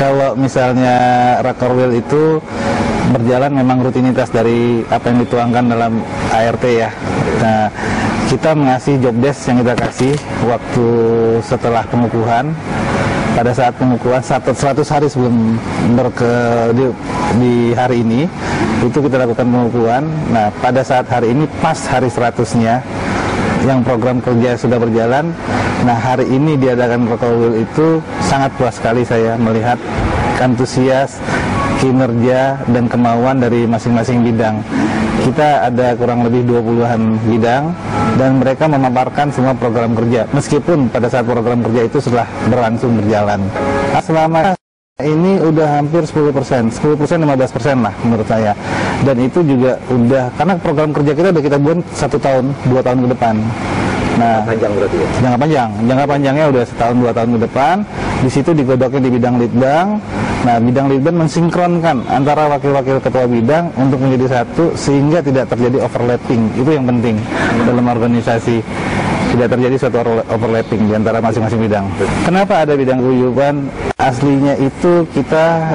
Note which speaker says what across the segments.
Speaker 1: Kalau misalnya Rakorwil itu berjalan memang rutinitas dari apa yang dituangkan dalam ART ya. Nah, kita mengasih job desk yang kita kasih waktu setelah pengukuhan. Pada saat pengukuhan 100 hari sebelum di hari ini itu kita lakukan pengukuhan. Nah, pada saat hari ini pas hari 100-nya yang program kerja sudah berjalan. Nah, hari ini diadakan Rakorwil itu sangat puas sekali saya melihat antusias, kinerja, dan kemauan dari masing-masing bidang. Kita ada kurang lebih 20-an bidang dan mereka memaparkan semua program kerja meskipun pada saat program kerja itu sudah berlangsung berjalan. Selama ini udah hampir 10%, 15% lah menurut saya. Dan itu juga udah, karena program kerja kita udah kita buat 1 tahun, 2 tahun ke depan. Nah,
Speaker 2: panjang berarti ya?
Speaker 1: Jangka panjangnya udah 1 tahun, 2 tahun ke depan. Di situ digodoknya di bidang litbang. Nah, bidang litbang mensinkronkan antara wakil-wakil ketua bidang untuk menjadi satu sehingga tidak terjadi overlapping. Itu yang penting dalam organisasi. Tidak terjadi suatu overlapping di antara masing-masing bidang. Kenapa ada bidang guyuban? Aslinya itu kita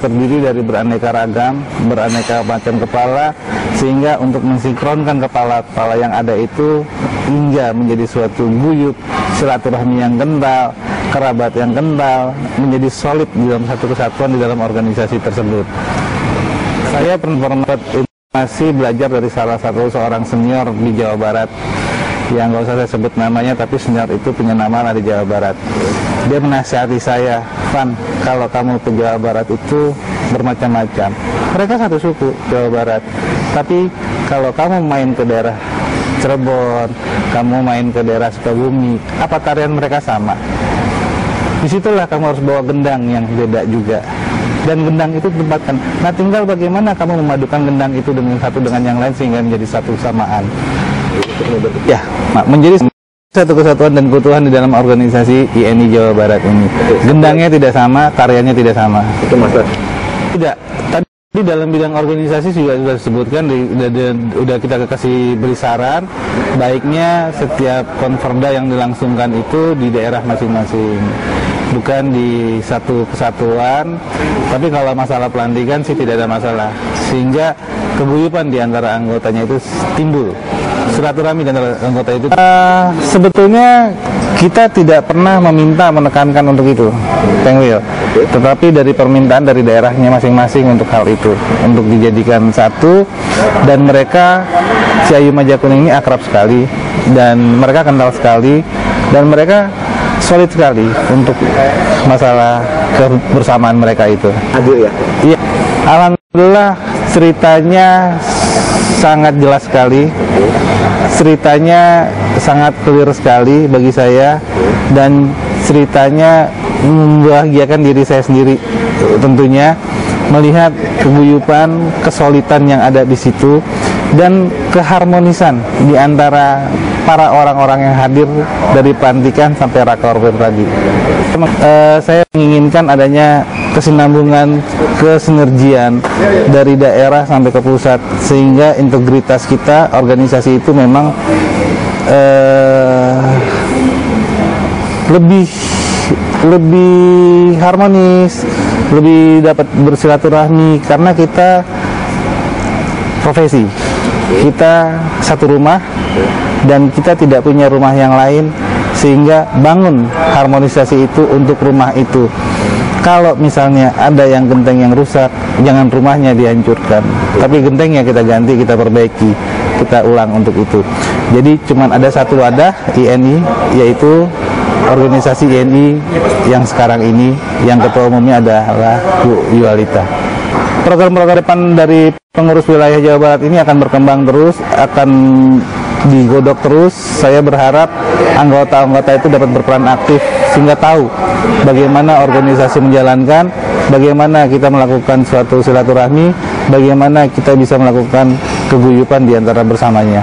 Speaker 1: terdiri dari beraneka ragam, beraneka macam kepala, sehingga untuk mensinkronkan kepala-kepala yang ada itu hingga menjadi suatu guyup, silaturahmi yang kental, kerabat yang kental, menjadi solid di dalam satu kesatuan di dalam organisasi tersebut. Saya pernah masih belajar dari salah satu seorang senior di Jawa Barat, yang nggak usah saya sebut namanya, tapi senior itu punya nama di Jawa Barat. Dia menasihati saya, Van, kalau kamu ke Jawa Barat itu bermacam-macam. Mereka satu suku, Jawa Barat. Tapi kalau kamu main ke daerah Cirebon, kamu main ke daerah Sukabumi, apa tarian mereka sama? Disitulah kamu harus bawa gendang yang beda juga. Dan gendang itu ditempatkan. Nah, tinggal bagaimana kamu memadukan gendang itu dengan satu dengan yang lain sehingga menjadi satu samaan. Ya, menjadi satu kesatuan dan keutuhan di dalam organisasi INI Jawa Barat ini. Gendangnya tidak sama, karyanya tidak sama.
Speaker 2: Itu masalah.
Speaker 1: Tidak. Tadi dalam bidang organisasi juga sudah disebutkan, sudah kita kasih beri saran, baiknya setiap konferda yang dilangsungkan itu di daerah masing-masing, bukan di satu kesatuan. Tapi kalau masalah pelantikan sih tidak ada masalah, sehingga keguyupan di antara anggotanya itu timbul. Silaturahmi dan anggota itu sebetulnya kita tidak pernah menekankan untuk itu, Tengwil. Tetapi dari permintaan dari daerahnya masing-masing untuk hal itu, untuk dijadikan satu. Dan mereka, si Ayu Majakuning ini akrab sekali, dan mereka kental sekali, dan mereka solid sekali untuk masalah kebersamaan mereka itu.
Speaker 2: Adil ya?
Speaker 1: Iya, alhamdulillah ceritanya sangat jelas sekali. Ceritanya sangat clear sekali bagi saya, dan ceritanya membahagiakan diri saya sendiri tentunya, melihat keguyupan, kesolidan yang ada di situ, dan keharmonisan di antara para orang-orang yang hadir dari pelantikan sampai Rakorwil tadi. Saya menginginkan adanya kesinambungan, kesinergian dari daerah sampai ke pusat, sehingga integritas kita, organisasi itu memang lebih harmonis, lebih dapat bersilaturahmi, karena kita profesi, kita satu rumah dan kita tidak punya rumah yang lain, sehingga bangun harmonisasi itu untuk rumah itu. Kalau misalnya ada yang genteng yang rusak, jangan rumahnya dihancurkan, tapi gentengnya kita ganti, kita perbaiki, kita ulang untuk itu. Jadi cuman ada satu wadah INI, yaitu organisasi INI yang sekarang ini, yang ketua umumnya adalah Bu Yualita. Program-program depan dari pengurus wilayah Jawa Barat ini akan berkembang terus, akan digodok terus. Saya berharap anggota-anggota itu dapat berperan aktif sehingga tahu bagaimana organisasi menjalankan, bagaimana kita melakukan suatu silaturahmi, bagaimana kita bisa melakukan keguyupan di antara bersamanya.